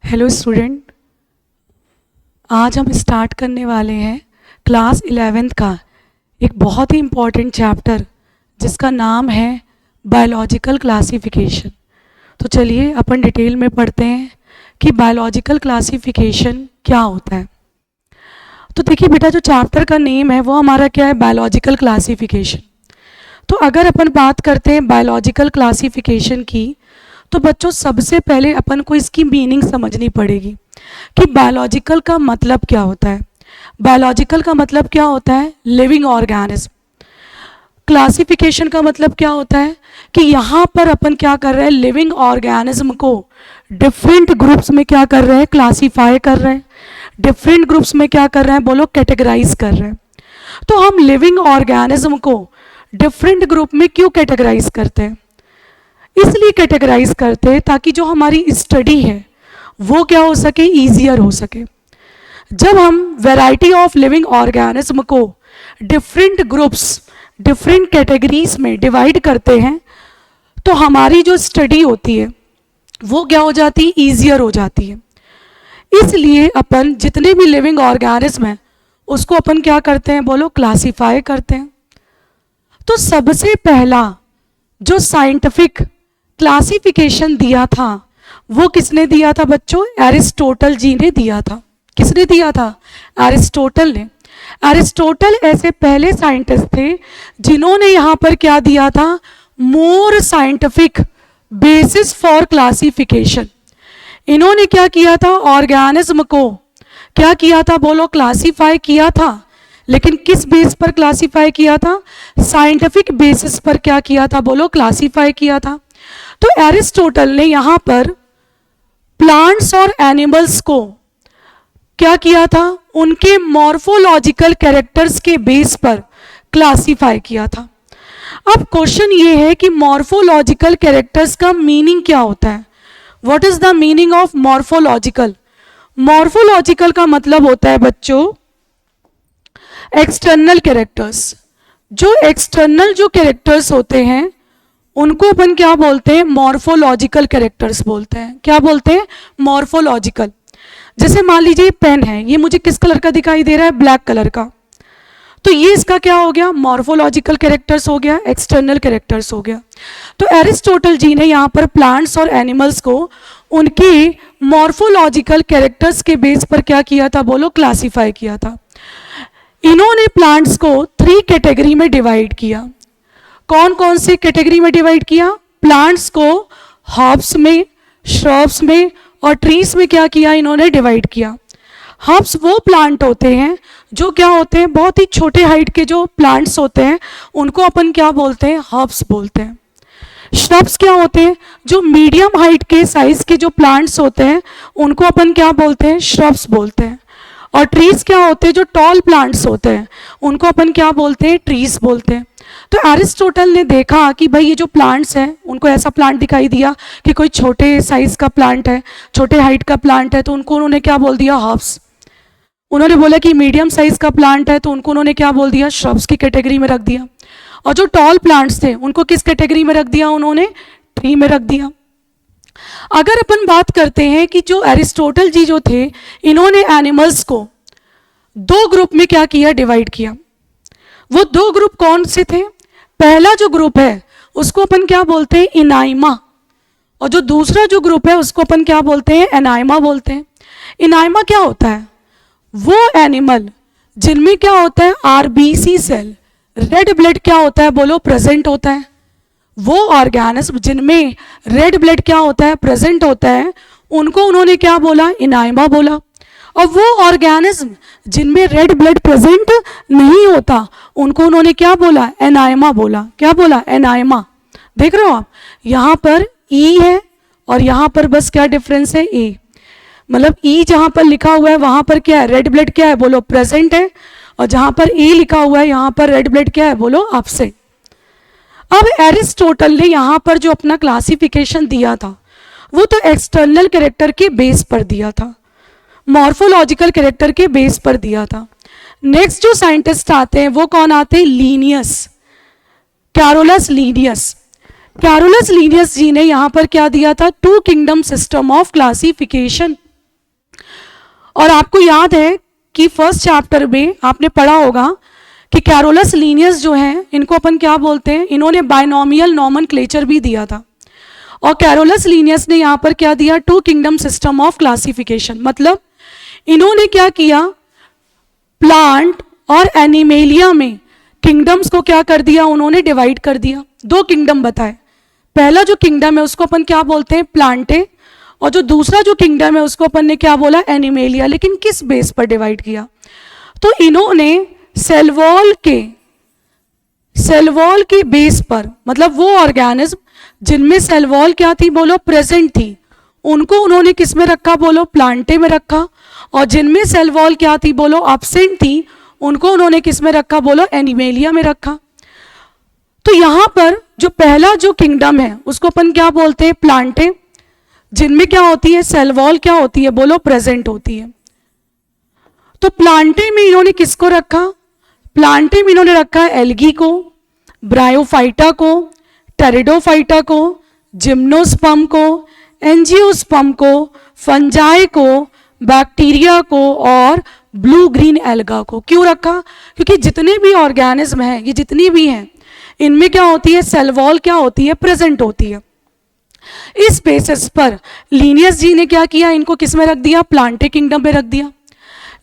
Hello student, आज हम start करने वाले हैं क्लास 11th का एक बहुत ही इम्पॉर्टेंट चैप्टर जिसका नाम है बायोलॉजिकल क्लासिफिकेशन। तो चलिए अपन डिटेल में पढ़ते हैं कि बायोलॉजिकल क्लासिफिकेशन क्या होता है। तो देखिए बेटा, जो चैप्टर का नेम है वो हमारा क्या है, बायोलॉजिकल क्लासिफिकेशन। तो अगर अपन बात करते हैं बायोलॉजिकल क्लासिफिकेशन की, तो बच्चों सबसे पहले अपन को इसकी मीनिंग समझनी पड़ेगी कि बायोलॉजिकल का मतलब क्या होता है। बायोलॉजिकल का मतलब क्या होता है, लिविंग ऑर्गेनिज्म। क्लासिफिकेशन का मतलब क्या होता है कि यहाँ पर अपन क्या कर रहे हैं, लिविंग ऑर्गेनिज्म को डिफरेंट ग्रुप्स में क्या कर रहे हैं, क्लासीफाई कर रहे हैं। डिफरेंट ग्रुप्स में क्या कर रहे हैं, बोलो, कैटेगराइज कर रहे हैं। तो हम लिविंग ऑर्गेनिज्म को डिफरेंट ग्रुप में क्यों कैटेगराइज करते हैं? इसलिए कैटेगराइज करते हैं ताकि जो हमारी स्टडी है वो क्या हो सके, ईजियर हो सके। जब हम वैरायटी ऑफ लिविंग ऑर्गेनिज्म को डिफरेंट ग्रुप्स, डिफरेंट कैटेगरीज में डिवाइड करते हैं तो हमारी जो स्टडी होती है वो क्या हो जाती है, ईजियर हो जाती है। इसलिए अपन जितने भी लिविंग ऑर्गेनिज्म हैं उसको अपन क्या करते हैं, बोलो, क्लासीफाई करते हैं। तो सबसे पहला जो साइंटिफिक क्लासिफिकेशन दिया था वो किसने दिया था बच्चों? एरिस्टोटल जी ने दिया था। किसने दिया था? एरिस्टोटल ने। एरिस्टोटल ऐसे पहले साइंटिस्ट थे जिन्होंने यहाँ पर क्या दिया था, more scientific basis for classification. इन्होंने क्या किया था, ऑर्गेनिज्म को क्या किया था, बोलो, क्लासीफाई किया था। लेकिन किस बेस पर क्लासीफाई किया था? साइंटिफिक बेसिस पर क्या किया था, बोलो, क्लासीफाई किया था। तो एरिस्टोटल ने यहाँ पर प्लांट्स और एनिमल्स को क्या किया था, उनके मॉर्फोलॉजिकल कैरेक्टर्स के बेस पर क्लासीफाई किया था। अब क्वेश्चन ये है कि मॉर्फोलॉजिकल कैरेक्टर्स का मीनिंग क्या होता है? What is the meaning of morphological? Morphological का मतलब होता है बच्चों एक्सटर्नल कैरेक्टर्स। जो एक्सटर्नल जो कैरेक्टर्स होते हैं उनको अपन क्या बोलते हैं, मॉर्फोलॉजिकल कैरेक्टर्स बोलते हैं। क्या बोलते हैं? मॉर्फोलॉजिकल। जैसे मान लीजिए पेन है, ये मुझे किस कलर का दिखाई दे रहा है, ब्लैक कलर का। तो ये इसका क्या हो गया, मॉर्फोलॉजिकल कैरेक्टर्स हो गया, एक्सटर्नल कैरेक्टर्स हो गया। तो एरिस्टोटल जी ने यहाँ पर प्लांट्स और एनिमल्स को उनके मॉर्फोलॉजिकल कैरेक्टर्स के बेस पर क्या किया था, बोलो, क्लासीफाई किया था। इन्होंने प्लांट्स को 3 कैटेगरी में डिवाइड किया। कौन कौन सी कैटेगरी में डिवाइड किया? प्लांट्स को हर्ब्स में, श्रब्स में और ट्रीज में क्या किया, इन्होंने डिवाइड किया। हर्ब्स वो प्लांट होते हैं जो क्या होते हैं, बहुत ही छोटे हाइट के जो प्लांट्स होते हैं उनको अपन क्या बोलते हैं, हर्ब्स बोलते हैं। श्रब्स क्या होते हैं, जो मीडियम हाइट के साइज के जो प्लांट्स होते हैं उनको अपन क्या बोलते हैं, श्रब्स बोलते हैं। और ट्रीज क्या होते हैं, जो टॉल प्लांट्स होते हैं उनको अपन क्या बोलते हैं, ट्रीज बोलते हैं। तो एरिस्टोटल ने देखा कि भाई ये जो प्लांट्स हैं, उनको ऐसा प्लांट दिखाई दिया कि कोई छोटे साइज का प्लांट है, छोटे हाइट का प्लांट है, तो उनको उन्होंने क्या बोल दिया, हर्ब्स। उन्होंने बोला कि मीडियम साइज का प्लांट है तो उनको उन्होंने क्या बोल दिया, श्रब्स की कैटेगरी में रख दिया। और जो टॉल प्लांट्स थे उनको किस कैटेगरी में रख दिया, उन्होंने ट्री में रख दिया। अगर अपन बात करते हैं कि जो एरिस्टोटल जी जो थे, इन्होंने एनिमल्स को 2 ग्रुप में क्या किया, डिवाइड किया। वो 2 ग्रुप कौन से थे? पहला जो ग्रुप है उसको अपन क्या बोलते हैं, इनाइमा। और जो दूसरा जो ग्रुप है उसको अपन क्या बोलते हैं, एनाइमा बोलते हैं। इनाइमा क्या होता है? वो एनिमल जिनमें क्या होता है, आरबीसी सेल, रेड ब्लड क्या होता है, बोलो, प्रेजेंट होता है। वो ऑर्गेनिज्म जिनमें रेड ब्लड क्या होता है, प्रेजेंट होता है, उनको उन्होंने क्या बोला, इनाइमा बोला। और वो ऑर्गेनिज्म जिनमें रेड ब्लड प्रेजेंट नहीं होता उनको उन्होंने क्या बोला, एनाइमा बोला। क्या बोला, एनाइमा। देख रहे हो आप, यहाँ पर ई है और यहाँ पर बस क्या डिफरेंस है, ए। मतलब ई जहाँ पर लिखा हुआ है वहाँ पर क्या है, रेड ब्लड क्या है, बोलो, प्रेजेंट है। और जहाँ पर ए लिखा हुआ है यहाँ पर रेड ब्लड क्या है, बोलो, एब्सेंट। अब एरिस्टोटल ने यहाँ पर जो अपना क्लासिफिकेशन दिया था वो तो एक्सटर्नल कैरेक्टर के बेस पर दिया था, मॉर्फोलॉजिकल कैरेक्टर के बेस पर दिया था। नेक्स्ट जो साइंटिस्ट आते हैं वो कौन आते हैं, Linnaeus, Carolus Linnaeus. Carolus Linnaeus ji ने यहाँ पर क्या दिया था, 2 किंगडम सिस्टम ऑफ क्लासिफिकेशन। और आपको याद है कि फर्स्ट चैप्टर में आपने पढ़ा होगा कि कैरोलस लीनियस जो हैं इनको अपन क्या बोलते हैं, इन्होंने बाइनोमियल नॉमेनक्लेचर भी दिया था। और कैरोलस लीनियस ने यहाँ पर क्या दिया, two kingdom system of classification. मतलब इन्होंने क्या किया, प्लांट और एनिमेलिया में किंगडम्स को क्या कर दिया, उन्होंने डिवाइड कर दिया। दो किंगडम बताए, पहला जो किंगडम है उसको अपन क्या बोलते हैं, प्लांटे, और जो दूसरा जो किंगडम है उसको अपन ने क्या बोला, एनिमेलिया। लेकिन किस बेस पर डिवाइड किया, तो इन्होंने सेल वॉल के बेस पर, मतलब वो ऑर्गेनिज्म जिनमें सेल वॉल क्या थी, बोलो प्रेजेंट थी, उनको उन्होंने किस में रखा, बोलो प्लांटे में रखा। और जिनमें सेल वॉल क्या थी, बोलो एब्सेंट थी, उनको उन्होंने किस में रखा, बोलो एनिमेलिया में रखा। तो यहां पर जो पहला जो किंगडम है उसको अपन क्या बोलते हैं, प्लांटे, जिनमें क्या होती है, सेल वॉल क्या होती है, बोलो प्रेजेंट होती है। तो प्लांटे में इन्होंने किसको रखा, प्लांटे में इन्होंने रखा एल्गी को, ब्रायोफाइटा को, टेरिडोफाइटा को, जिम्नोस्पर्म को, एंजियोस्पर्म को, फंजाई को, बैक्टीरिया को और ब्लू ग्रीन एल्गा को। क्यों रखा, क्योंकि जितने भी ऑर्गेनिज्म हैं, ये जितनी भी हैं, इनमें क्या होती है, सेल वॉल क्या होती है, प्रेजेंट होती है। इस बेसिस पर लीनियस जी ने क्या किया, इनको किस में रख दिया, प्लांटे किंगडम में रख दिया।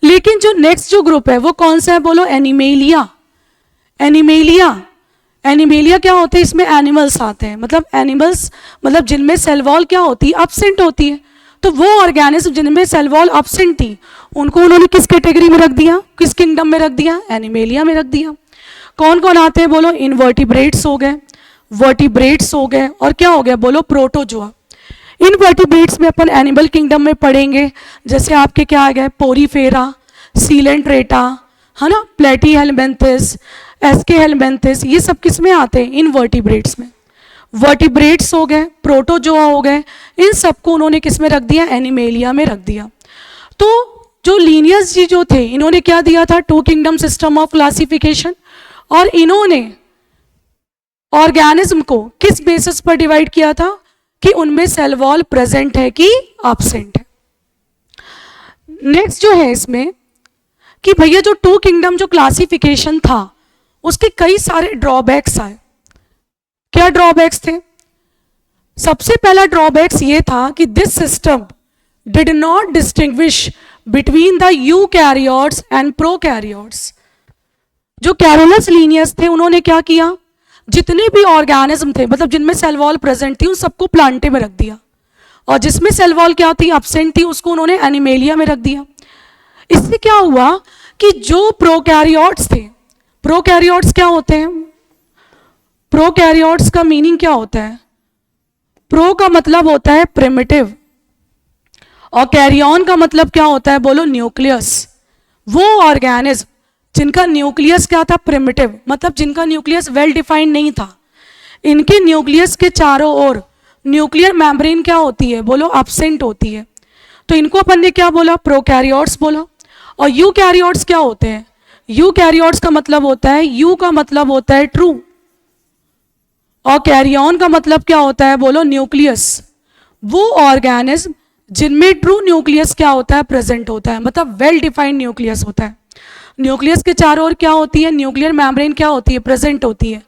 लेकिन जो नेक्स्ट जो ग्रुप है वो कौन सा है, बोलो एनिमेलिया। एनिमेलिया क्या होते हैं, इसमें एनिमल्स आते हैं, मतलब एनिमल्स मतलब जिनमें सेल वॉल क्या होती है, एब्सेंट होती है। तो वो ऑर्गेनिज्म जिनमें सेल वॉल एब्सेंट थी, उनको उन्होंने किस कैटेगरी में रख दिया, किस किंगडम में रख दिया, एनिमेलिया में रख दिया। कौन कौन आते हैं, बोलो इनवर्टिब्रेट्स हो गए, वर्टिब्रेट्स हो गए, और क्या हो गया, बोलो प्रोटोजोआ। इनवर्टिब्रेट्स में अपन एनिमल किंगडम में पढ़ेंगे, जैसे आपके क्या आ गए, पोरीफेरा, सीलेंट्रेटा, है ना, प्लेटी हेलमेंथिस, एसके हेलमेंथिस, ये सब किस में आते हैं, इनवर्टिब्रेट्स में। वर्टिब्रेट्स हो गए, प्रोटोजोआ हो गए, इन सबको उन्होंने किस में रख दिया, एनिमेलिया में रख दिया। तो जो लीनियस जी जो थे, इन्होंने क्या दिया था, two kingdom system of classification, और इन्होंने ऑर्गेनिज्म को किस बेसिस पर डिवाइड किया था, कि उनमें सेल वॉल प्रेजेंट है कि एब्सेंट है। नेक्स्ट जो है इसमें कि भैया जो टू किंगडम जो क्लासिफिकेशन था उसके कई सारे ड्रॉबैक्स आए। क्या ड्रॉबैक्स थे, सबसे पहला ड्रॉबैक्स ये था कि this system did not distinguish between the eukaryotes and prokaryotes. जो कैरोलस लीनियस थे उन्होंने क्या किया, जितने भी ऑर्गेनिज्म थे, मतलब जिनमें सेल वॉल प्रेजेंट थी, उन सबको प्लांटे में रख दिया, और जिसमें सेल वॉल क्या थी, एब्सेंट थी, उसको उन्होंने एनिमेलिया में रख दिया। इससे क्या हुआ कि जो प्रोकैरियोट्स थे, प्रोकैरियोट्स क्या होते हैं, प्रोकैरियोट्स का मीनिंग क्या होता है, प्रो का मतलब होता है प्रिमिटिव, और कैरियन का मतलब क्या होता है, बोलो न्यूक्लियस। वो ऑर्गेनिज्म जिनका न्यूक्लियस क्या था, प्रिमिटिव, मतलब जिनका न्यूक्लियस वेल डिफाइंड नहीं था, इनके न्यूक्लियस के चारों ओर न्यूक्लियर मेम्ब्रेन क्या होती है, बोलो एब्सेंट होती है। तो इनको अपन ने क्या बोला, प्रोकैरियोट्स बोला। और यूकैरियोट्स क्या होते हैं, यूकैरियोट्स का मतलब होता है, यू का मतलब होता है ट्रू, और कैरियन का मतलब क्या होता है, बोलो न्यूक्लियस। वो ऑर्गेनिज्म जिनमें ट्रू न्यूक्लियस क्या होता है, प्रेजेंट होता है, मतलब वेल डिफाइंड न्यूक्लियस होता है। न्यूक्लियस के चारों ओर क्या होती है, न्यूक्लियर मेम्ब्रेन क्या होती है, प्रेजेंट होती है,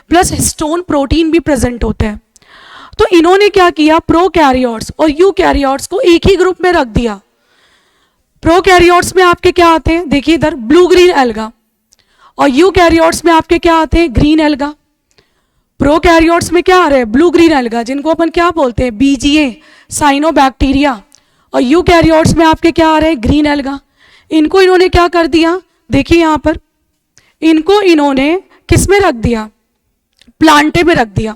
प्लस हिस्टोन प्रोटीन भी प्रेजेंट होते हैं। तो इन्होंने क्या किया, प्रोकैरियोट्स और यूकैरियोट्स को एक ही ग्रुप में रख दिया। प्रोकैरियोट्स में आपके क्या आते हैं, देखिए इधर ब्लू ग्रीन एल्गा, और यूकैरियोट्स में आपके क्या आते हैं, ग्रीन एल्गा। प्रोकैरियोट्स में क्या आ रहे हैं, ब्लू ग्रीन एल्गा, जिनको अपन क्या बोलते हैं, बीजीए, साइनोबैक्टीरिया, और यूकैरियोट्स में आपके क्या आ रहे हैं, ग्रीन एल्गा। इनको इन्होंने क्या कर दिया, देखिए यहाँ पर इनको इन्होंने किस में रख दिया, प्लांटे में रख दिया।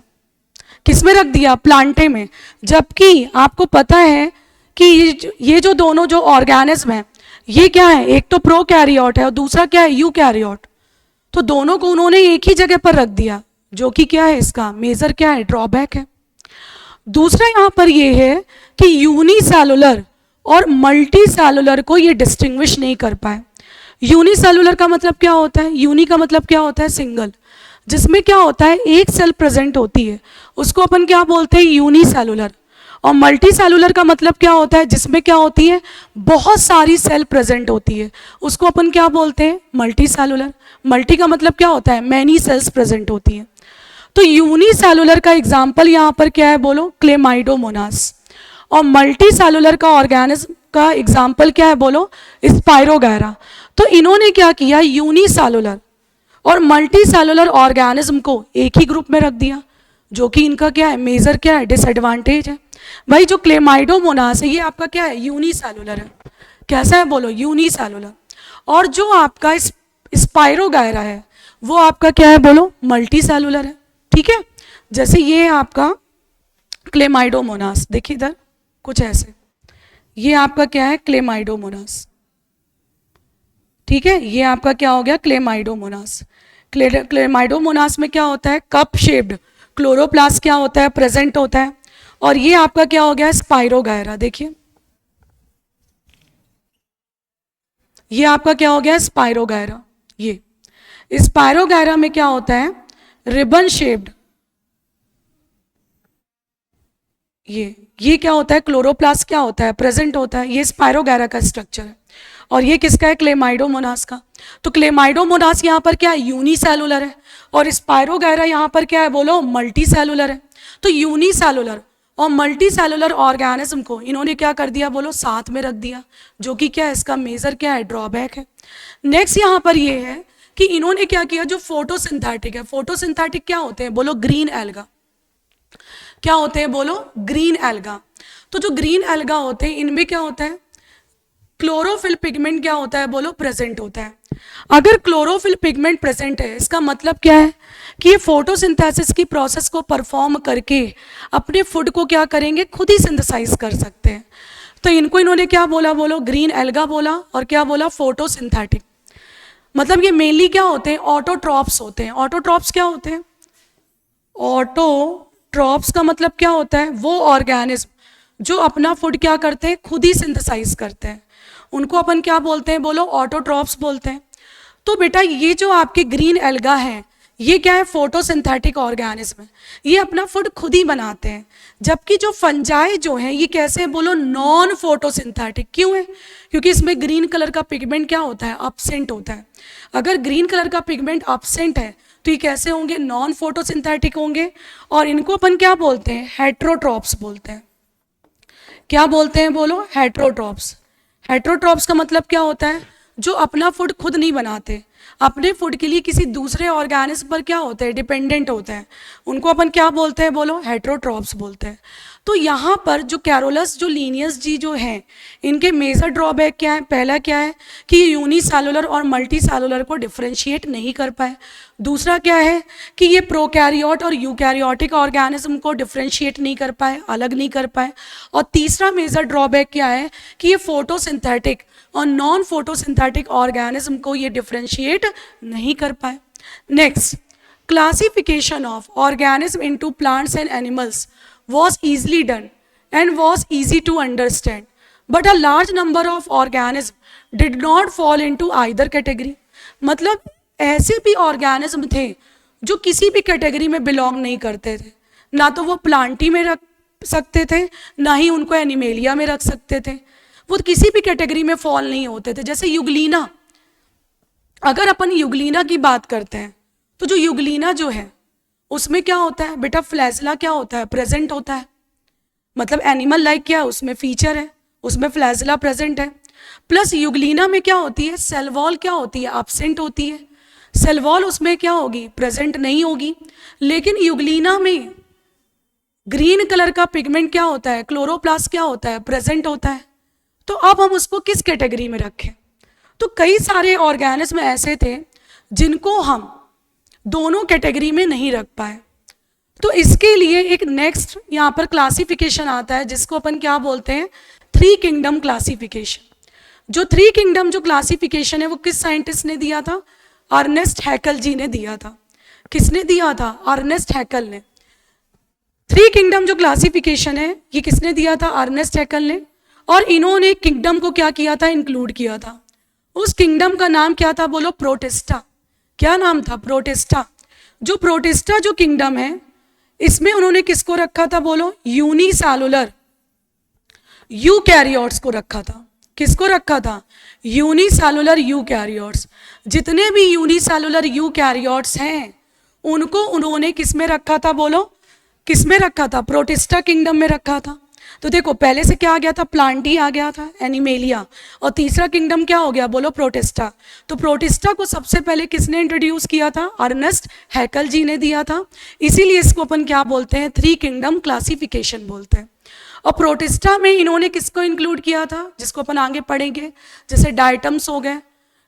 किस में रख दिया, प्लांटे में। जबकि आपको पता है कि ये जो दोनों जो ऑर्गेनिज्म हैं, ये क्या है, एक तो प्रोकैरियोट है और दूसरा क्या है, यूकैरियोट। तो दोनों को उन्होंने एक ही जगह पर रख दिया, जो कि क्या है, इसका मेजर क्या है, ड्रॉबैक है। दूसरा यहाँ पर ये है कि यूनिसेलुलर और मल्टी सेलुलर को ये डिस्टिंग्विश नहीं कर पाए। यूनिसेलुलर का मतलब क्या होता है, यूनि का मतलब क्या होता है, सिंगल, जिसमें क्या होता है, एक सेल प्रेजेंट होती है, उसको अपन क्या बोलते हैं, यूनिसेलुलर। और मल्टी सेलुलर का मतलब क्या होता है, जिसमें क्या होती है, बहुत सारी सेल प्रेजेंट होती है, उसको अपन क्या बोलते हैं, मल्टी सेलुलर। मल्टी का मतलब क्या होता है, मैनी सेल्स प्रेजेंट होती हैं। तो यूनिसेलुलर का एग्जाम्पल यहाँ पर क्या है, बोलो, क्लेमाइडोमोनास। और मल्टी सेलुलर का ऑर्गेनिज्म का एग्जाम्पल क्या है, बोलो, स्पायरोगैरा। तो इन्होंने क्या किया, यूनिसेलुलर और मल्टी सेलुलर ऑर्गेनिज्म को एक ही ग्रुप में रख दिया, जो कि इनका क्या है, मेजर क्या है, डिसएडवांटेज है। भाई जो क्लेमाइडोमोनास है ये आपका क्या है, यूनिसेलुलर है। कैसा है, बोलो, यूनिसेलुलर। और जो आपका स्पायरोगैरा है वो आपका क्या है, बोलो, मल्टी सेलुलर है। ठीक है, जैसे ये आपका क्लेमाइडोमोनास, देखिए इधर कुछ ऐसे, ये आपका क्या है, क्लेमाइडोमोनास। ठीक है, ये आपका क्या हो गया, क्लेमाइडोमोनास। क्लेमाइडोमोनास में क्या होता है, कप शेप्ड क्लोरोप्लास्ट क्या होता है, प्रेजेंट होता है। और ये आपका क्या हो गया, स्पायरोगैरा। देखिए ये आपका क्या हो गया, स्पायरोगैरा। ये स्पायरोगैरा में क्या होता है, रिबन शेप्ड, ये क्या होता है, क्लोरोप्लास्ट क्या होता है, प्रेजेंट होता है। ये स्पायरोगैरा का स्ट्रक्चर है। और ये किसका है, क्लेमाइडोमोनास का। तो क्लेमाइडोमोनास यहाँ पर क्या है, यूनिसेलुलर है, और स्पायरोगैरा यहाँ पर क्या है, बोलो, मल्टी सेलुलर है। तो यूनिसेलुलर और मल्टी सेलुलर ऑर्गेनिज्म को इन्होंने क्या कर दिया, बोलो, साथ में रख दिया, जो कि क्या है, इसका मेजर क्या है, ड्रॉबैक है। नेक्स्ट यहाँ पर ये है कि इन्होंने क्या किया, जो फोटोसिंथेटिक है, फोटोसिंथेटिक क्या होते हैं, बोलो, ग्रीन एल्गा। क्या होते हैं, बोलो, ग्रीन एल्गा। तो जो ग्रीन एल्गा होते हैं इनमें क्या होता है, क्लोरोफिल पिगमेंट क्या होता है, बोलो, प्रेजेंट होता है। अगर क्लोरोफिल पिगमेंट प्रेजेंट है, इसका मतलब क्या है कि ये फोटोसिंथेसिस की प्रोसेस को परफॉर्म करके अपने फूड को क्या करेंगे, खुद ही सिंथेसाइज कर सकते हैं। तो इनको इन्होंने क्या बोला, बोलो, ग्रीन एल्गा बोला, और क्या बोला, फोटोसिंथेटिक। मतलब ये मेनली क्या होते हैं, ऑटोट्रॉप्स होते हैं। ऑटोट्रॉप्स क्या होते हैं, ऑटोट्रॉप्स का मतलब क्या होता है, वो ऑर्गेनिज्म जो अपना फूड क्या करते हैं, खुद ही सिंथेसाइज करते हैं, उनको अपन क्या बोलते हैं, बोलो, ऑटोट्रॉप्स बोलते हैं। तो बेटा ये जो आपके ग्रीन एल्गा है ये क्या है, फोटोसिंथेटिक ऑर्गेनिज्म है, ये अपना फूड खुद ही बनाते हैं। जबकि जो फंजाई जो है ये कैसे है, बोलो, नॉन फोटोसिंथेटिक। क्यों है, क्योंकि इसमें ग्रीन कलर का पिगमेंट क्या होता है, अब्सेंट होता है। अगर ग्रीन कलर का पिगमेंट अब्सेंट है तो ये कैसे होंगे, नॉन फोटोसिंथेटिक होंगे। और इनको अपन क्या बोलते हैं, हेट्रोट्रॉप्स बोलते हैं। क्या बोलते हैं, बोलो, हेट्रोट्रॉप्स। हेट्रोट्रॉप्स का मतलब क्या होता है, जो अपना फूड खुद नहीं बनाते, अपने फूड के लिए किसी दूसरे ऑर्गेनिज्म पर क्या होते हैं, डिपेंडेंट होते हैं, उनको अपन क्या बोलते हैं, बोलो, हेट्रोट्रॉप्स बोलते हैं। तो यहाँ पर जो कैरोलस जो लीनियस जी जो हैं इनके मेजर ड्रॉबैक क्या है, पहला क्या है कि ये यूनिसेलुलर और मल्टी सेलुलर को डिफ्रेंशिएट नहीं कर पाए। दूसरा क्या है कि ये प्रोकैरियोट और यूकैरियोटिक ऑर्गेनिज्म को डिफ्रेंशिएट नहीं कर पाए, अलग नहीं कर पाए। और तीसरा मेजर ड्रॉबैक क्या है कि ये फोटोसिंथेटिक और नॉन फोटोसिंथेटिक ऑर्गेनिज्म को ये डिफ्रेंशिएट नहीं कर पाए। Next, classification of organism into plants and animals was easily done and was easy to understand, but a large number of organisms did not fall into either category. मतलब ऐसे भी organism थे जो किसी भी कैटेगरी में बिलोंग नहीं करते थे, ना तो वो प्लांटी में रख सकते थे, ना ही उनको एनिमेलिया में रख सकते थे, वो किसी भी कैटेगरी में फॉल नहीं होते थे। जैसे युगलीना, अगर अपन युगलीना की बात करते हैं तो जो युगलीना जो है उसमें क्या होता है बेटा, फ्लैजला क्या होता है, प्रेजेंट होता है। मतलब एनिमल लाइक क्या है, उसमें फीचर है, उसमें फ्लैजला प्रेजेंट है। प्लस युगलीना में क्या होती है, सेल वॉल क्या होती है, एब्सेंट होती है। सेल वॉल उसमें क्या होगी, प्रेजेंट नहीं होगी। लेकिन युगलीना में ग्रीन कलर का पिगमेंट क्या होता है, क्लोरोप्लास्ट क्या होता है, प्रेजेंट होता है। तो अब हम उसको किस कैटेगरी में रखें, तो कई सारे ऑर्गेनिज्म ऐसे थे जिनको हम दोनों कैटेगरी में नहीं रख पाए। तो इसके लिए एक नेक्स्ट यहाँ पर क्लासिफिकेशन आता है जिसको अपन क्या बोलते हैं, 3 किंगडम क्लासिफिकेशन। जो 3 किंगडम जो क्लासिफिकेशन है वो किस साइंटिस्ट ने दिया था, अर्नेस्ट हैकल जी ने दिया था। किसने दिया था, अर्नेस्ट हैकल ने। 3 किंगडम जो क्लासिफिकेशन है ये किसने दिया था, अर्नेस्ट हैकल ने। और इन्होंने किंगडम को क्या किया था, इंक्लूड किया था। उस किंगडम का नाम क्या था, बोलो, प्रोटिस्टा। क्या नाम था, प्रोटिस्टा। जो प्रोटिस्टा जो किंगडम है इसमें उन्होंने किसको रखा था, बोलो, यूनिसेलुलर यूकैरियोट्स को रखा था। किसको रखा था? Unicellular eukaryotes. जितने भी यूनिसेलुलर यूकैरियोट्स हैं उनको उन्होंने किस में रखा था? बोलो किस में रखा था? प्रोटिस्टा किंगडम में रखा था। तो देखो पहले से क्या आ गया था? प्लांटी आ गया था, एनिमेलिया, और तीसरा किंगडम क्या हो गया? बोलो प्रोटिस्टा। तो प्रोटिस्टा को सबसे पहले किसने इंट्रोड्यूस किया था? अर्नेस्ट हैकल जी ने दिया था। इसीलिए इसको अपन क्या बोलते हैं? 3 किंगडम क्लासिफिकेशन बोलते हैं। और प्रोटिस्टा में इन्होंने किसको इंक्लूड किया था? जिसको अपन आगे पढ़ेंगे, जैसे डाइटम्स हो गए,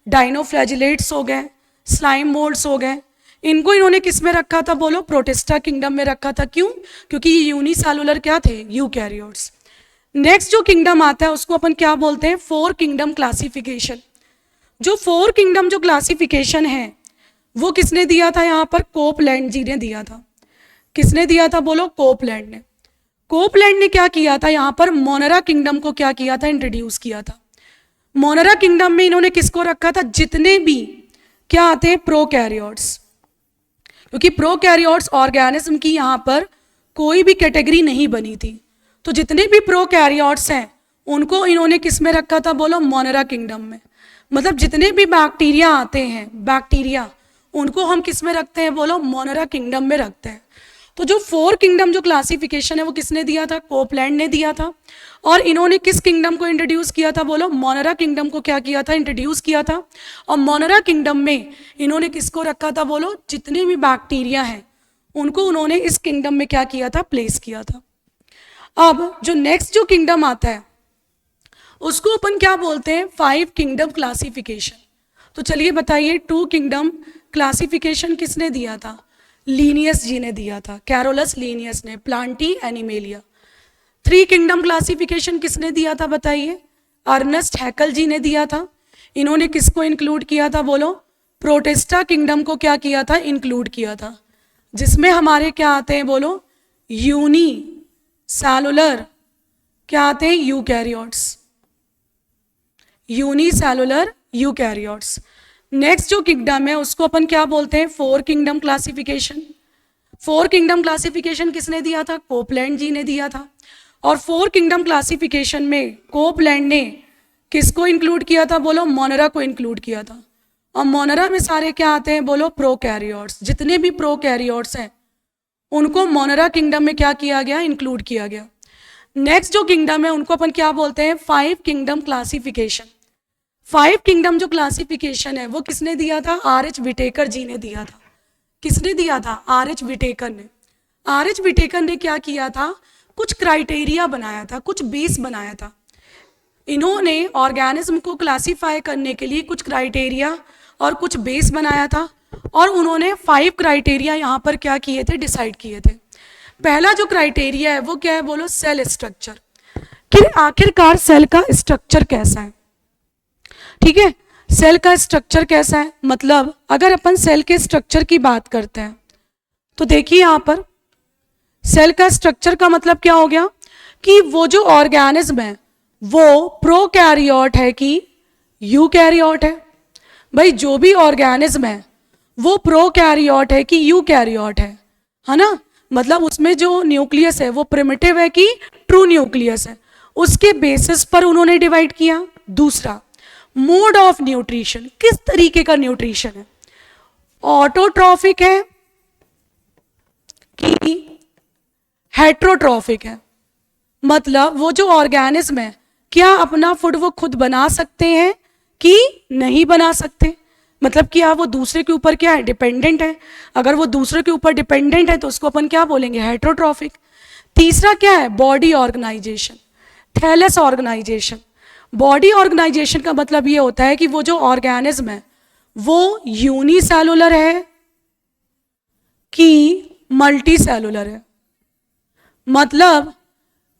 डाइनोफ्लैजिलेट्स हो गए, स्लाइम मोल्ड्स हो गए, इनको इन्होंने किस में रखा था? बोलो प्रोटिस्टा किंगडम में रखा था। क्यों? क्योंकि ये यूनिसेलुलर क्या थे? यूकैरियोट्स। नेक्स्ट जो किंगडम आता है उसको अपन क्या बोलते हैं? 4 किंगडम क्लासिफिकेशन। जो 4 किंगडम जो क्लासिफिकेशन है वो किसने दिया था? यहाँ पर कोपलैंड जी ने दिया था। किसने दिया था? बोलो कोपलैंड ने। कोपलैंड ने क्या किया था? यहाँ पर मोनरा किंगडम को क्या किया था? इंट्रोड्यूस किया था। मोनरा किंगडम में इन्होंने किसको रखा था? जितने भी क्या आते हैं? प्रोकैरियोट्स। क्योंकि प्रोकैरियोट्स ऑर्गेनिज्म की यहाँ पर कोई भी कैटेगरी नहीं बनी थी, तो जितने भी प्रोकैरियोट्स हैं उनको इन्होंने किस में रखा था? बोलो मोनरा किंगडम में। मतलब जितने भी बैक्टीरिया आते हैं, बैक्टीरिया, उनको हम किस में रखते हैं? बोलो मोनरा किंगडम में रखते हैं। तो जो 4 किंगडम जो क्लासिफिकेशन है वो किसने दिया था? कोपलैंड ने दिया था। और इन्होंने किस किंगडम को इंट्रोड्यूस किया था? बोलो मोनरा किंगडम को क्या किया था? इंट्रोड्यूस किया था। और मोनरा किंगडम में इन्होंने किसको रखा था? बोलो जितने भी बैक्टीरिया हैं उनको उन्होंने इस किंगडम में क्या किया था? प्लेस किया था। अब जो नेक्स्ट जो किंगडम आता है उसको अपन क्या बोलते हैं? 5 किंगडम क्लासिफिकेशन। तो चलिए बताइए, 2 किंगडम क्लासिफिकेशन किसने दिया था? लीनियस जी ने दिया था, कैरोलस लीनियस ने, प्लांटी, एनिमेलिया। 3 किंगडम क्लासिफिकेशन किसने दिया था? बताइए। अर्नेस्ट हैकल जी ने दिया था। इन्होंने किसको इंक्लूड किया था? बोलो प्रोटिस्टा किंगडम को क्या किया था? इंक्लूड किया था, जिसमें हमारे क्या आते हैं? बोलो यूनी सेलुलर क्या आते हैं? Eukaryotes, unicellular eukaryotes. नेक्स्ट जो किंगडम है उसको अपन क्या बोलते हैं? 4 किंगडम क्लासिफिकेशन। 4 किंगडम क्लासिफिकेशन किसने दिया था? कोपलैंड जी ने दिया था। और 4 किंगडम क्लासिफिकेशन में कोपलैंड ने किसको इंक्लूड किया था? बोलो मोनरा को इंक्लूड किया था। और मोनरा में सारे क्या आते हैं? बोलो प्रोकैरियोट्स। जितने भी प्रोकैरियोट्स हैं उनको मोनरा किंगडम में क्या किया गया? इंक्लूड किया गया। नेक्स्ट जो किंगडम है उनको अपन क्या बोलते हैं? 5 किंगडम क्लासिफिकेशन। 5 किंगडम जो क्लासिफिकेशन है वो किसने दिया था? R.H. विटेकर जी ने दिया था। किसने दिया था? R.H. विटेकर ने। R.H. विटेकर ने क्या किया था? कुछ क्राइटेरिया बनाया था, कुछ बेस बनाया था। इन्होंने ऑर्गेनिज्म को क्लासीफाई करने के लिए कुछ क्राइटेरिया और कुछ बेस बनाया था, और उन्होंने 5 क्राइटेरिया यहाँ पर क्या किए थे? डिसाइड किए थे। पहला जो क्राइटेरिया है वो क्या है? बोलो सेल स्ट्रक्चर, कि आखिरकार सेल का स्ट्रक्चर कैसा है। ठीक है, सेल का स्ट्रक्चर कैसा है, मतलब अगर अपन सेल के स्ट्रक्चर की बात करते हैं तो देखिए यहाँ पर सेल का स्ट्रक्चर का मतलब क्या हो गया? कि वो जो ऑर्गेनिज्म है वो प्रोकैरियोट है कि यूकैरियोट है। भाई जो भी ऑर्गेनिज्म है वो प्रोकैरियोट है कि यूकैरियोट है ना? मतलब उसमें जो न्यूक्लियस है वो प्रिमिटिव है कि ट्रू न्यूक्लियस है, उसके बेसिस पर उन्होंने डिवाइड किया। दूसरा, मोड ऑफ न्यूट्रिशन, किस तरीके का न्यूट्रिशन है? ऑटोट्रॉफिक है कि हेट्रोट्रॉफिक है? मतलब वो जो ऑर्गेनिज्म है क्या अपना फूड वो खुद बना सकते हैं कि नहीं बना सकते? मतलब क्या वो दूसरे के ऊपर क्या है? डिपेंडेंट है। अगर वो दूसरे के ऊपर डिपेंडेंट है तो उसको अपन क्या बोलेंगे? हेट्रोट्रॉफिक। तीसरा क्या है? Body organisation, thallus organisation. Body organisation का मतलब ये होता है कि वो जो ऑर्गेनिज्म है वो यूनिसेलुलर है कि मल्टी सेलुलर है। मतलब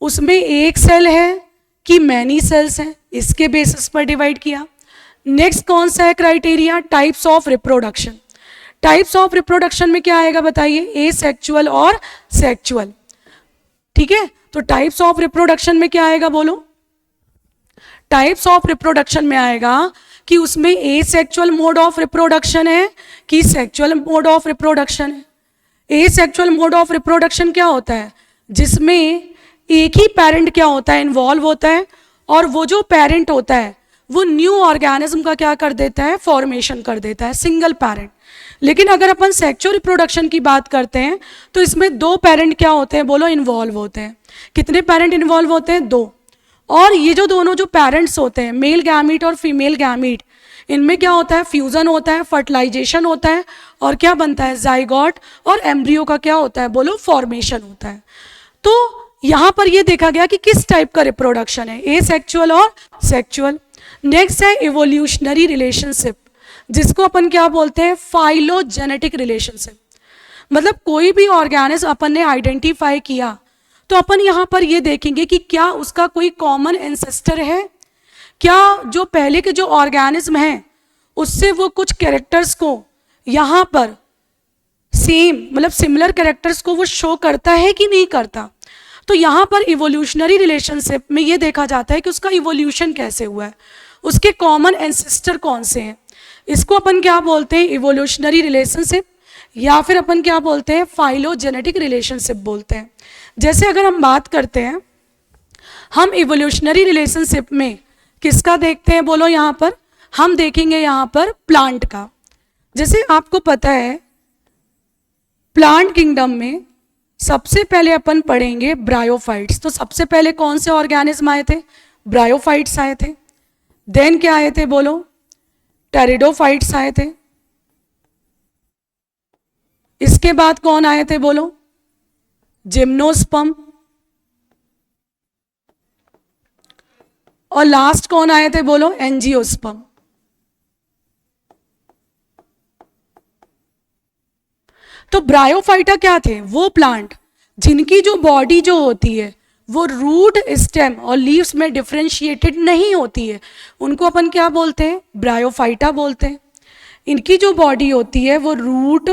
उसमें एक सेल है कि मैनी सेल्स हैं, इसके बेसिस पर डिवाइड किया। नेक्स्ट कौन सा है criteria? Types of reproduction. Types of reproduction में क्या आएगा बताइए? एसेक्सुअल और सेक्सुअल। ठीक है, तो टाइप्स ऑफ रिप्रोडक्शन में क्या आएगा? बोलो टाइप्स ऑफ रिप्रोडक्शन में आएगा कि उसमें एसेक्सुअल मोड ऑफ रिप्रोडक्शन है कि सेक्सुअल मोड ऑफ रिप्रोडक्शन है। एसेक्सुअल मोड ऑफ रिप्रोडक्शन क्या होता है? जिसमें एक ही पेरेंट क्या होता है, इन्वॉल्व होता है, और वो जो पेरेंट होता है वो न्यू ऑर्गेनिज्म का क्या कर देता है, फॉर्मेशन कर देता है, सिंगल पेरेंट। लेकिन अगर अपन सेक्सुअल रिप्रोडक्शन की बात करते हैं तो इसमें दो पेरेंट क्या होते हैं, बोलो, इन्वॉल्व होते हैं। कितने पेरेंट इन्वॉल्व होते हैं, दो। और ये जो दोनों जो पेरेंट्स होते हैं, मेल गैमीट और फीमेल गैमीट, इनमें क्या होता है, फ्यूजन होता है, फर्टिलाइजेशन होता है, और क्या बनता है, जाइगोट और एम्ब्रियो का क्या होता है, बोलो, फॉर्मेशन होता है। तो यहां पर ये देखा गया कि किस टाइप का रिप्रोडक्शन है, एसेक्सुअल और सेक्सुअल। नेक्स्ट है इवोल्यूशनरी रिलेशनशिप, जिसको अपन क्या बोलते हैं, फाइलोजेनेटिक रिलेशनशिप। मतलब कोई भी ऑर्गेनिज्म अपन ने आइडेंटिफाई किया तो अपन यहाँ पर ये देखेंगे कि क्या उसका कोई कॉमन एंसेस्टर है, क्या जो पहले के जो ऑर्गेनिज्म हैं उससे वो कुछ कैरेक्टर्स को यहाँ पर सेम, मतलब सिमिलर कैरेक्टर्स को वो शो करता है कि नहीं करता। तो यहाँ पर इवोल्यूशनरी रिलेशनशिप में ये देखा जाता है कि उसका इवोल्यूशन कैसे हुआ है, उसके कॉमन एंसेस्टर कौन से हैं। इसको अपन क्या बोलते हैं, इवोल्यूशनरी रिलेशनशिप, या फिर अपन क्या बोलते हैं, फाइलोजेनेटिक रिलेशनशिप बोलते हैं। जैसे अगर हम बात करते हैं, हम इवोल्यूशनरी रिलेशनशिप में किसका देखते हैं, बोलो, यहाँ पर हम देखेंगे यहाँ पर प्लांट का। जैसे आपको पता है प्लांट किंगडम में सबसे पहले अपन पढ़ेंगे ब्रायोफाइट्स। तो सबसे पहले कौन से ऑर्गेनिज्म आए थे, ब्रायोफाइट्स आए थे। देन क्या आए थे, बोलो, टेरिडोफाइट्स आए थे। इसके बाद कौन आए थे, बोलो, जिम्नोस्पर्म। और लास्ट कौन आए थे, बोलो, एंजियोस्पर्म। तो ब्रायोफाइटा क्या थे, वो प्लांट जिनकी जो बॉडी जो होती है वो रूट, स्टेम और लीव्स में डिफरेंशिएटेड नहीं होती है, उनको अपन क्या बोलते हैं, ब्रायोफाइटा बोलते हैं। इनकी जो बॉडी होती है वो रूट,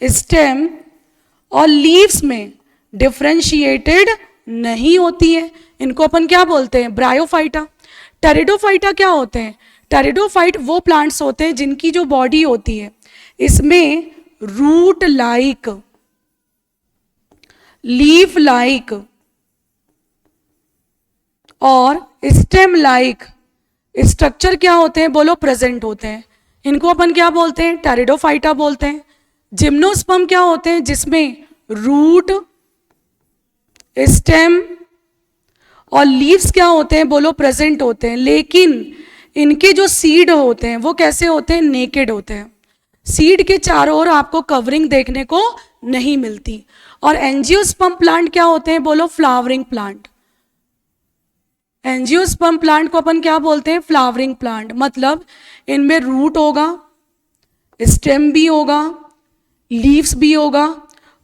स्टेम और लीव्स में डिफरेंशिएटेड नहीं होती है, इनको अपन क्या बोलते हैं, ब्रायोफाइटा। टेरिडोफाइटा क्या होते हैं, टेरिडोफाइट वो प्लांट्स होते हैं जिनकी जो बॉडी होती है इसमें रूट लाइक, लीफ लाइक और स्टेम लाइक स्ट्रक्चर क्या होते हैं, बोलो, प्रेजेंट होते हैं। इनको अपन क्या बोलते हैं, टेरिडोफाइटा बोलते हैं। जिम्नोस्पर्म क्या होते हैं, जिसमें रूट, स्टेम और लीव्स क्या होते हैं, बोलो, प्रेजेंट होते हैं, लेकिन इनके जो सीड होते हैं वो कैसे होते हैं, नेकेड होते हैं। सीड के चारों ओर आपको कवरिंग देखने को नहीं मिलती। और एंजियोस्पर्म प्लांट क्या होते हैं, बोलो, फ्लावरिंग प्लांट। एंजियोस्पर्म प्लांट को अपन क्या बोलते हैं, फ्लावरिंग प्लांट। मतलब इनमें रूट होगा, स्टेम भी होगा, लीव्स भी होगा,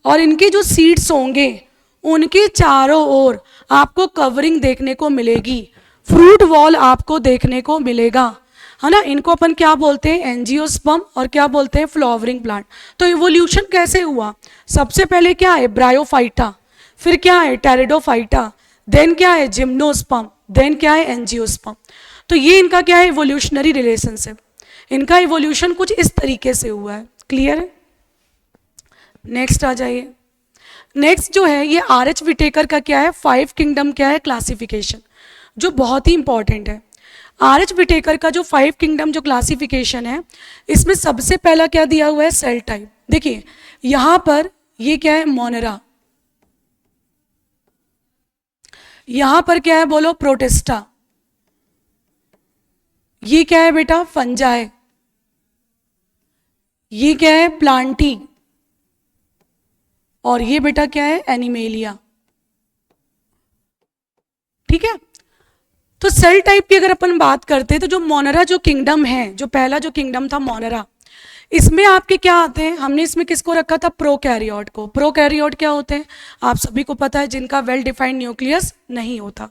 और इनके जो सीड्स होंगे उनके चारों ओर आपको कवरिंग देखने को मिलेगी, फ्रूट वॉल आपको देखने को मिलेगा, है ना। इनको अपन क्या बोलते हैं, एंजियोस्पर्म, और क्या बोलते हैं, फ्लावरिंग प्लांट। तो इवोल्यूशन कैसे हुआ, सबसे पहले क्या है, ब्रायोफाइटा, फिर क्या है, टेरिडोफाइटा, देन क्या है, जिम्नोस्पर्म, देन क्या है, एंजियोस्पर्म। तो ये इनका क्या है, इवोल्यूशनरी रिलेशनशिप। इनका इवोल्यूशन कुछ इस तरीके से हुआ है। क्लियर है। नेक्स्ट आ जाइए। नेक्स्ट जो है ये आर.एच. विटेकर का क्या है, 5 किंगडम क्या है, क्लासिफिकेशन, जो बहुत ही इंपॉर्टेंट है। आर.एच. विटेकर का जो 5 किंगडम जो क्लासिफिकेशन है, इसमें सबसे पहला क्या दिया हुआ है, सेल टाइप। देखिए यहां पर ये क्या है, मोनेरा, यहां पर क्या है, बोलो, प्रोटिस्टा, ये क्या है बेटा, फंजाई, ये क्या है, प्लांटी, और ये बेटा क्या है, एनिमेलिया। ठीक है। तो सेल टाइप की अगर अपन बात करते हैं तो जो मोनेरा जो किंगडम है, जो पहला जो किंगडम था मोनेरा, इसमें आपके क्या आते हैं, हमने इसमें किसको रखा था, प्रोकैरियोट को। प्रोकैरियोट क्या होते हैं, आप सभी को पता है, जिनका वेल डिफाइंड न्यूक्लियस नहीं होता।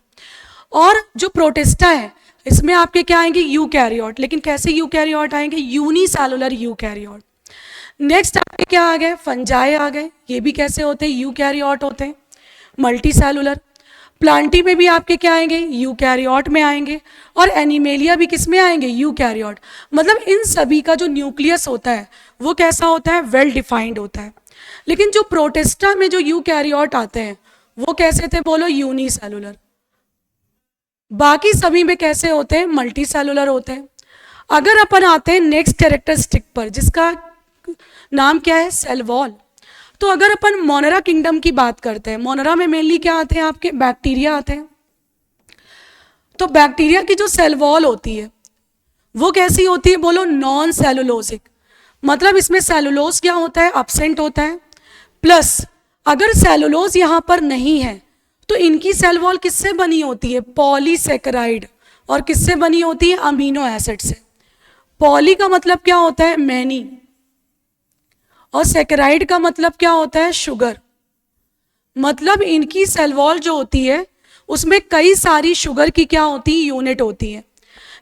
और जो प्रोटिस्टा है इसमें आपके क्या आएंगे, यूकैरियोट। लेकिन कैसे यूकैरियोट आएंगे, यूनिसेलुलर यूकैरियोट। नेक्स्ट आपके क्या आ गए, फंजाई आ गए, ये भी कैसे होते हैं, यूकैरियोट होते हैं, मल्टी सेलुलर। प्लांटी में भी आपके क्या आएंगे, यूकैरियोट में आएंगे, और एनिमेलिया भी किस में आएंगे, यूकैरियोट। मतलब इन सभी का जो न्यूक्लियस होता है वो कैसा होता है, वेल डिफाइंड होता है। लेकिन जो प्रोटिस्टा में जो यूकैरियोट आते हैं वो कैसे थे बोलो, यूनिसेलुलर। बाकी सभी में कैसे होते हैं, मल्टी सेलुलर होते हैं। अगर अपन आते हैं नेक्स्ट कैरेक्टरिस्टिक पर, जिसका नाम क्या है, सेल वॉल। तो अगर अपन मोनेरा किंगडम की बात करते हैं, मोनेरा में मेनली क्या आते हैं आपके, बैक्टीरिया आते हैं। तो बैक्टीरिया की जो सेल वॉल होती है वो कैसी होती है बोलो, नॉन सेलुलोजिक। मतलब इसमें सेलुलोज क्या होता है, अब्सेंट होता है। प्लस अगर सेलुलोज यहाँ पर नहीं है तो इनकी सेल वॉल किससे बनी होती है, पॉलीसेकेराइड। और किससे बनी होती है, अमीनो एसिड से। पॉली का मतलब क्या होता है, मैनी, और सेकेराइड का मतलब क्या होता है, शुगर। मतलब इनकी सेल वॉल जो होती है उसमें कई सारी शुगर की क्या होती है, यूनिट होती है।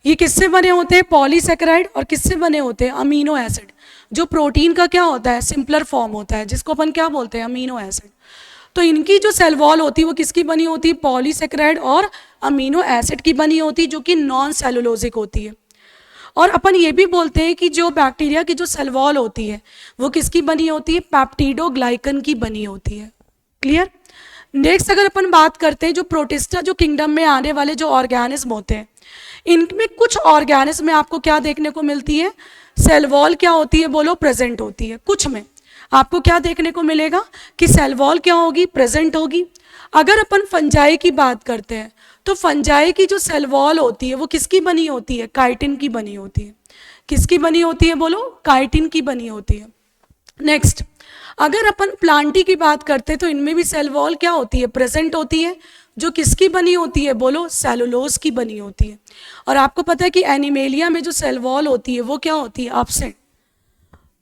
ये किससे बने होते हैं, पॉलीसेकेराइड, और किससे बने होते हैं, अमीनो एसिड। जो प्रोटीन का क्या होता है, सिंपलर फॉर्म होता है, जिसको अपन क्या बोलते हैं, अमीनो एसिड। तो इनकी जो सेल वॉल होती है वो किसकी बनी होती है, पॉलीसेकेराइड और अमीनो एसिड की बनी होती है, जो कि नॉन सेलुलोजिक होती है। और अपन ये भी बोलते हैं कि जो बैक्टीरिया की जो सेल वॉल होती है वो किसकी बनी होती है, पेप्टिडोग्लाइकन की बनी होती है। क्लियर। नेक्स्ट अगर अपन बात करते हैं जो प्रोटिस्टा जो किंगडम में आने वाले जो ऑर्गेनिज्म होते हैं, इनमें कुछ ऑर्गेनिज्म में आपको क्या देखने को मिलती है, सेल वॉल क्या होती है बोलो, प्रेजेंट होती है। कुछ में आपको क्या देखने को मिलेगा कि सेल वॉल क्या होगी, प्रेजेंट होगी। अगर अपन फंजाई की बात करते हैं तो फंजाई की जो सेल वॉल होती है वो किसकी बनी होती है, काइटिन की बनी होती है। किसकी बनी होती है बोलो, काइटिन की बनी होती है। नेक्स्ट अगर अपन प्लांटी की बात करते हैं तो इनमें भी सेल वॉल क्या होती है, प्रेजेंट होती है, जो किसकी बनी होती है बोलो, सेलुलोज की बनी होती है। और आपको पता है कि एनिमेलिया में जो सेल वॉल होती है वो क्या होती है, एब्सेंट।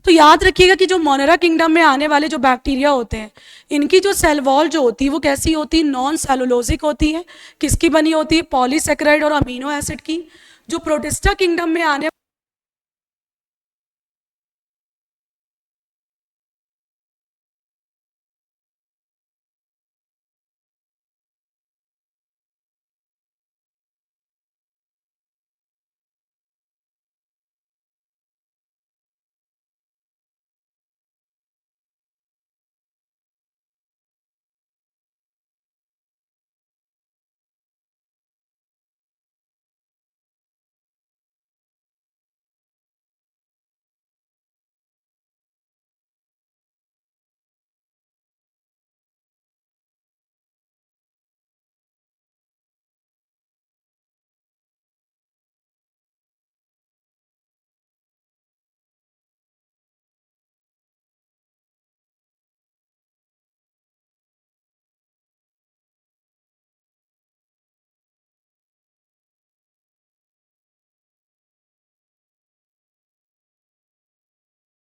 तो याद रखिएगा कि जो मोनेरा किंगडम में आने वाले जो बैक्टीरिया होते हैं इनकी जो सेल वॉल जो होती है वो कैसी होती है, नॉन सेलुलोजिक होती है। किसकी बनी होती है, पॉलीसेकेराइड और अमीनो एसिड की। जो प्रोटिस्टा किंगडम में आने